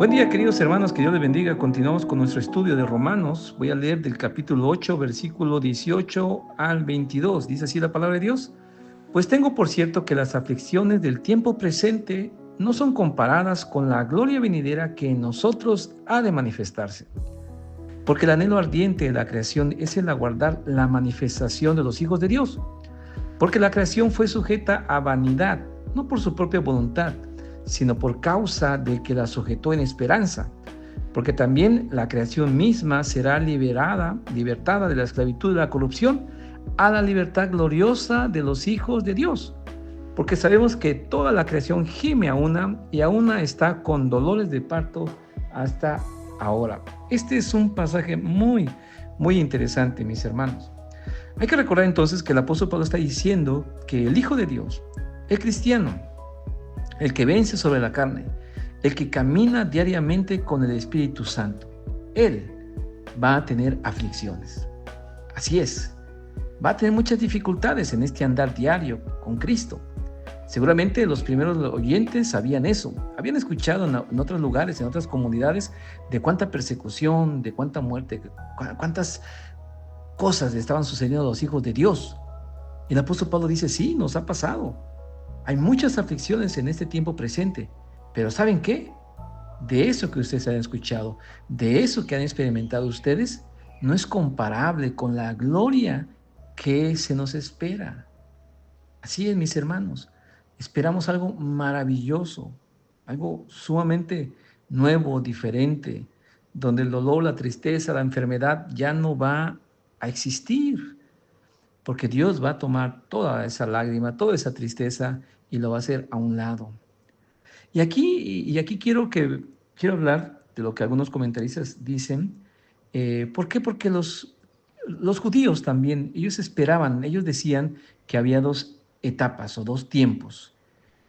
Buen día, queridos hermanos, que Dios les bendiga. Continuamos con nuestro estudio de Romanos. Voy a leer del capítulo 8, versículo 18 al 22. Dice así la palabra de Dios. Pues tengo por cierto que las aflicciones del tiempo presente no son comparadas con la gloria venidera que en nosotros ha de manifestarse. Porque el anhelo ardiente de la creación es el aguardar la manifestación de los hijos de Dios. Porque la creación fue sujeta a vanidad, no por su propia voluntad, sino por causa de que la sujetó en esperanza. Porque también la creación misma será libertada de la esclavitud de la corrupción a la libertad gloriosa de los hijos de Dios. Porque sabemos que toda la creación gime a una y a una está con dolores de parto hasta ahora. Este es un pasaje muy interesante, mis hermanos. Hay que recordar entonces que el apóstol Pablo está diciendo que el Hijo de Dios, el cristiano, el que vence sobre la carne, el que camina diariamente con el Espíritu Santo, él va a tener aflicciones. Así es, va a tener muchas dificultades en este andar diario con Cristo. Seguramente los primeros oyentes sabían eso, habían escuchado en otros lugares, en otras comunidades, de cuánta persecución, de cuánta muerte, cuántas cosas estaban sucediendo a los hijos de Dios. Y el apóstol Pablo dice, sí, nos ha pasado. Hay muchas aflicciones en este tiempo presente, pero ¿saben qué? De eso que ustedes han escuchado, de eso que han experimentado ustedes, no es comparable con la gloria que se nos espera. Así es, mis hermanos, esperamos algo maravilloso, algo sumamente nuevo, diferente, donde el dolor, la tristeza, la enfermedad ya no va a existir, porque Dios va a tomar toda esa lágrima, toda esa tristeza y lo va a hacer a un lado. Y aquí quiero hablar de lo que algunos comentaristas dicen. ¿Por qué? Porque los judíos también, ellos esperaban, ellos decían que había dos etapas o dos tiempos.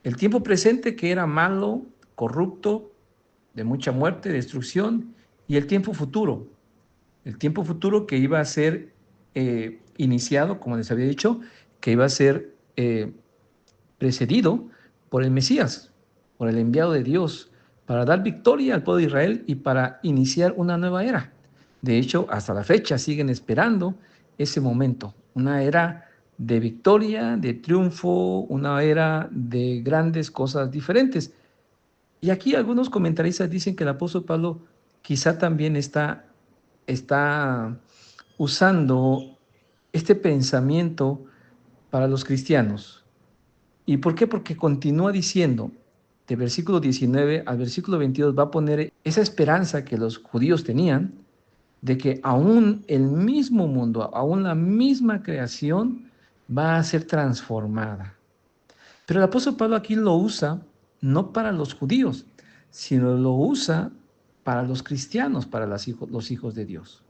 El tiempo presente, que era malo, corrupto, de mucha muerte, destrucción, y el tiempo futuro que iba a ser iniciado, como les había dicho, que iba a ser precedido por el Mesías, por el enviado de Dios, para dar victoria al pueblo de Israel y para iniciar una nueva era. De hecho, hasta la fecha siguen esperando ese momento, una era de victoria, de triunfo, una era de grandes cosas diferentes. Y aquí algunos comentaristas dicen que el apóstol Pablo quizá también está usando este pensamiento para los cristianos. ¿Y por qué? Porque continúa diciendo, de versículo 19 al versículo 22, va a poner esa esperanza que los judíos tenían, de que aún el mismo mundo, aún la misma creación va a ser transformada. Pero el apóstol Pablo aquí lo usa no para los judíos, sino lo usa para los cristianos, para los hijos de Dios.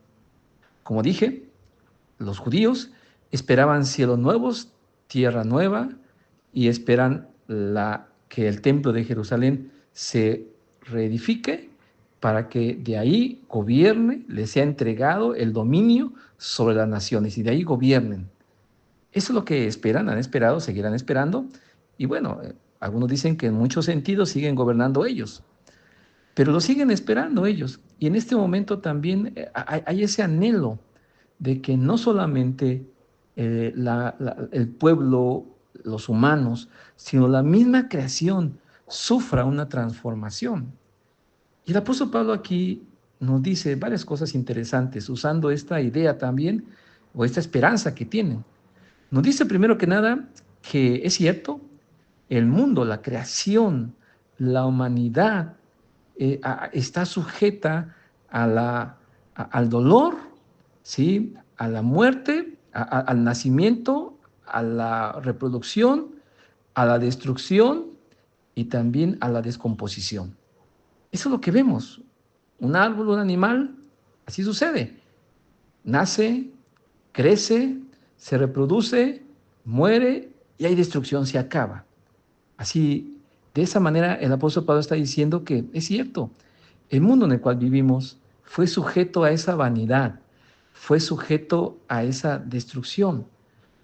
Como dije, los judíos esperaban cielos nuevos, tierra nueva, y esperan que el templo de Jerusalén se reedifique para que de ahí gobierne, les sea entregado el dominio sobre las naciones y de ahí gobiernen. Eso es lo que esperan, han esperado, seguirán esperando. Y bueno, algunos dicen que en muchos sentidos siguen gobernando ellos, pero lo siguen esperando ellos. Y en este momento también hay ese anhelo de que no solamente el pueblo, los humanos, sino la misma creación sufra una transformación. Y el apóstol Pablo aquí nos dice varias cosas interesantes, usando esta idea también, o esta esperanza que tienen. Nos dice primero que nada que es cierto, el mundo, la creación, la humanidad está sujeta al dolor, ¿sí? A la muerte, al nacimiento, a la reproducción, a la destrucción y también a la descomposición. Eso es lo que vemos. Un árbol, un animal, así sucede. Nace, crece, se reproduce, muere y hay destrucción, se acaba. Así, de esa manera, el apóstol Pablo está diciendo que es cierto, el mundo en el cual vivimos fue sujeto a esa vanidad, fue sujeto a esa destrucción,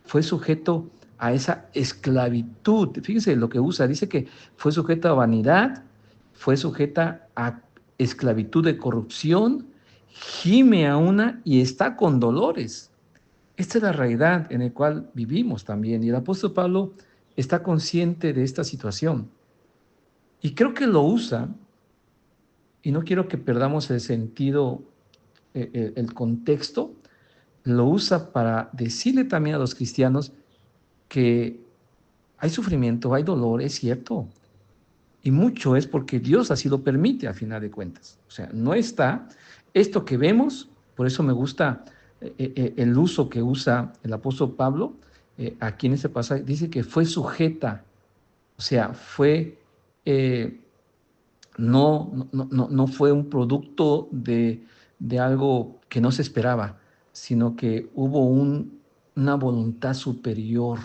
fue sujeto a esa esclavitud. Fíjense lo que usa, dice que fue sujeto a vanidad, fue sujeta esclavitud de corrupción, gime a una y está con dolores. Esta es la realidad en la cual vivimos también. Y el apóstol Pablo está consciente de esta situación. Y creo que lo usa, y no quiero que perdamos el sentido, el contexto, lo usa para decirle también a los cristianos que hay sufrimiento, hay dolor, es cierto. Y mucho es porque Dios así lo permite, a final de cuentas. O sea, no está esto que vemos, por eso me gusta el uso que usa el apóstol Pablo aquí en este pasaje. Dice que fue sujeta, o sea, fue, eh, no fue un producto de algo que no se esperaba, sino que hubo una voluntad superior,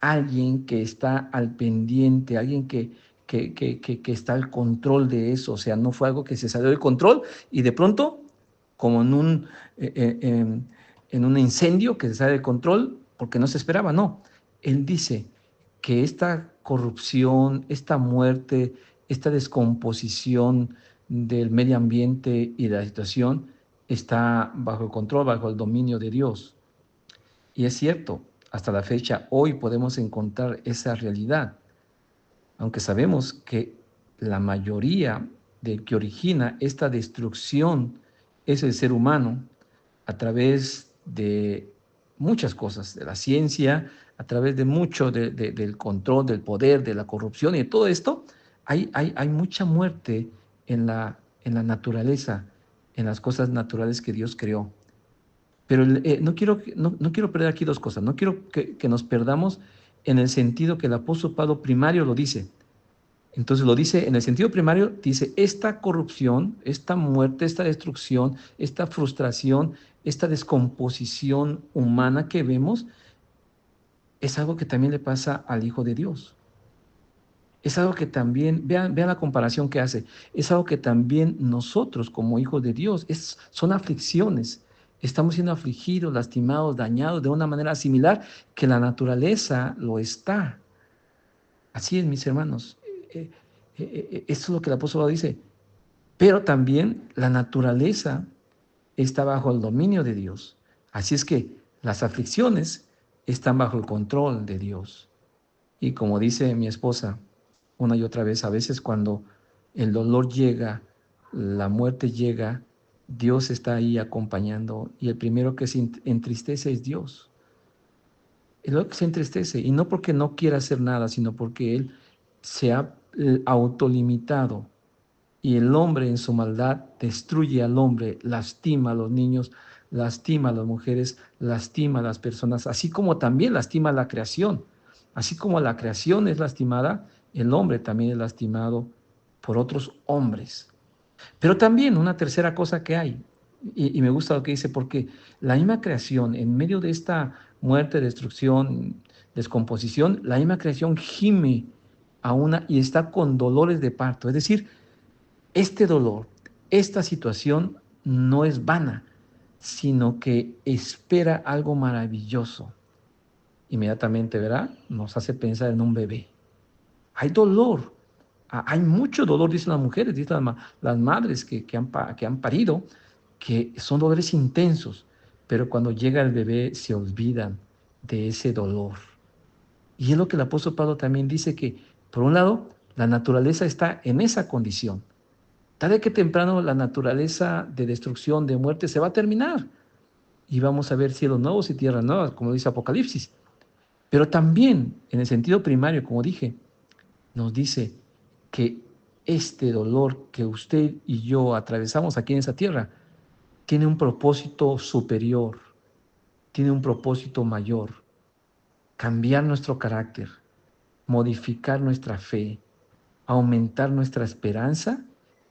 alguien que está al pendiente, alguien que está al control de eso. O sea, no fue algo que se salió del control y de pronto, como eh, eh, em, en un incendio que se sale del control porque no se esperaba, no. Él dice que esta corrupción, esta muerte, esta descomposición del medio ambiente y de la situación está bajo el control, bajo el dominio de Dios. Y es cierto, hasta la fecha, hoy podemos encontrar esa realidad, aunque sabemos que la mayoría de que origina esta destrucción es el ser humano a través de muchas cosas, de la ciencia, a través de mucho del control, del poder, de la corrupción y de todo esto, hay mucha muerte en la naturaleza, en las cosas naturales que Dios creó. Pero no quiero perder aquí dos cosas. No quiero que nos perdamos en el sentido que el apóstol Pablo primario lo dice. Entonces lo dice en el sentido primario, dice, esta corrupción, esta muerte, esta destrucción, esta frustración, esta descomposición humana que vemos, es algo que también le pasa al Hijo de Dios. Es algo que también, vean la comparación que hace, es algo que también nosotros como hijos de Dios, son aflicciones. Estamos siendo afligidos, lastimados, dañados de una manera similar que la naturaleza lo está. Así es, mis hermanos. Esto es lo que el apóstol Pablo dice. Pero también la naturaleza está bajo el dominio de Dios. Así es que las aflicciones están bajo el control de Dios. Y como dice mi esposa una y otra vez, a veces cuando el dolor llega, la muerte llega, Dios está ahí acompañando y el primero que se entristece es Dios. Es lo que se entristece y no porque no quiera hacer nada, sino porque Él se ha autolimitado y el hombre en su maldad destruye al hombre, lastima a los niños, lastima a las mujeres, lastima a las personas, así como también lastima a la creación. Así como la creación es lastimada, el hombre también es lastimado por otros hombres. Pero también una tercera cosa que hay, y me gusta lo que dice, porque la misma creación, en medio de esta muerte, destrucción, descomposición, la misma creación gime a una y está con dolores de parto. Es decir, este dolor, esta situación no es vana, sino que espera algo maravilloso. Inmediatamente, ¿verdad? Nos hace pensar en un bebé. Hay dolor, hay mucho dolor, dicen las mujeres, dicen las madres que han parido, que son dolores intensos, pero cuando llega el bebé se olvidan de ese dolor. Y es lo que el apóstol Pablo también dice que, por un lado, la naturaleza está en esa condición. Tarde que temprano la naturaleza de destrucción, de muerte, se va a terminar. Y vamos a ver cielos nuevos y tierras nuevas, como dice Apocalipsis. Pero también, en el sentido primario, como dije, nos dice que este dolor que usted y yo atravesamos aquí en esa tierra tiene un propósito superior, tiene un propósito mayor, cambiar nuestro carácter, modificar nuestra fe, aumentar nuestra esperanza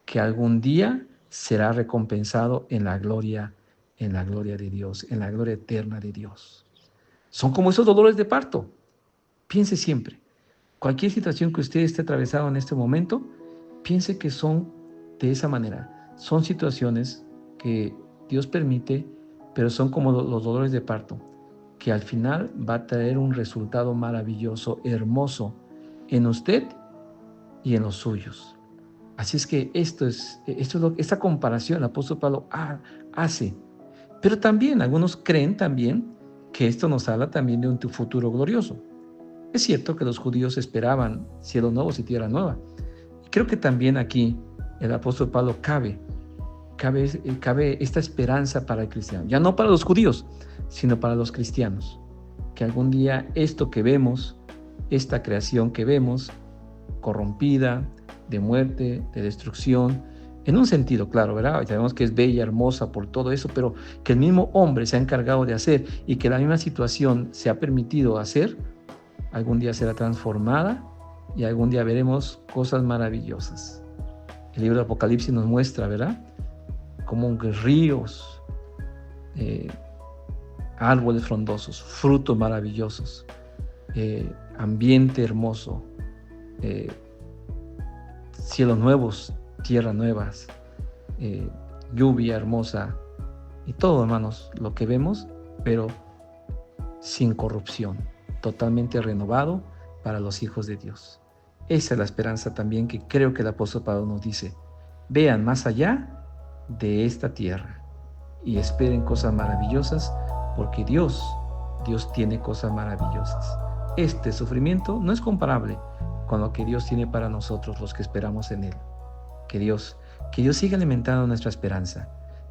que algún día será recompensado en la gloria de Dios, en la gloria eterna de Dios. Son como esos dolores de parto. Piense siempre, cualquier situación que usted esté atravesando en este momento, piense que son de esa manera. Son situaciones que Dios permite, pero son como los dolores de parto, que al final va a traer un resultado maravilloso, hermoso, en usted y en los suyos. Así es que esta comparación el apóstol Pablo hace. Pero también algunos creen también que esto nos habla también de un futuro glorioso. Es cierto que los judíos esperaban cielos nuevos y tierra nueva. Y creo que también aquí el apóstol Pablo cabe esta esperanza para el cristiano. Ya no para los judíos, sino para los cristianos. Que algún día esto que vemos, esta creación que vemos, corrompida, de muerte, de destrucción, en un sentido, claro, ¿verdad? Sabemos que es bella, hermosa por todo eso, pero que el mismo hombre se ha encargado de hacer y que la misma situación se ha permitido hacer, algún día será transformada y algún día veremos cosas maravillosas. El libro de Apocalipsis nos muestra, ¿verdad? Como ríos, árboles frondosos, frutos maravillosos, ambiente hermoso, cielos nuevos, tierras nuevas, lluvia hermosa y todo, hermanos, lo que vemos, pero sin corrupción, totalmente renovado para los hijos de Dios. Esa es la esperanza también que creo que el apóstol Pablo nos dice. Vean más allá de esta tierra y esperen cosas maravillosas, porque Dios tiene cosas maravillosas. Este sufrimiento no es comparable con lo que Dios tiene para nosotros, los que esperamos en Él. Que Dios siga alimentando nuestra esperanza,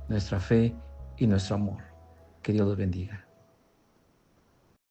nuestra fe y nuestro amor. Que Dios los bendiga.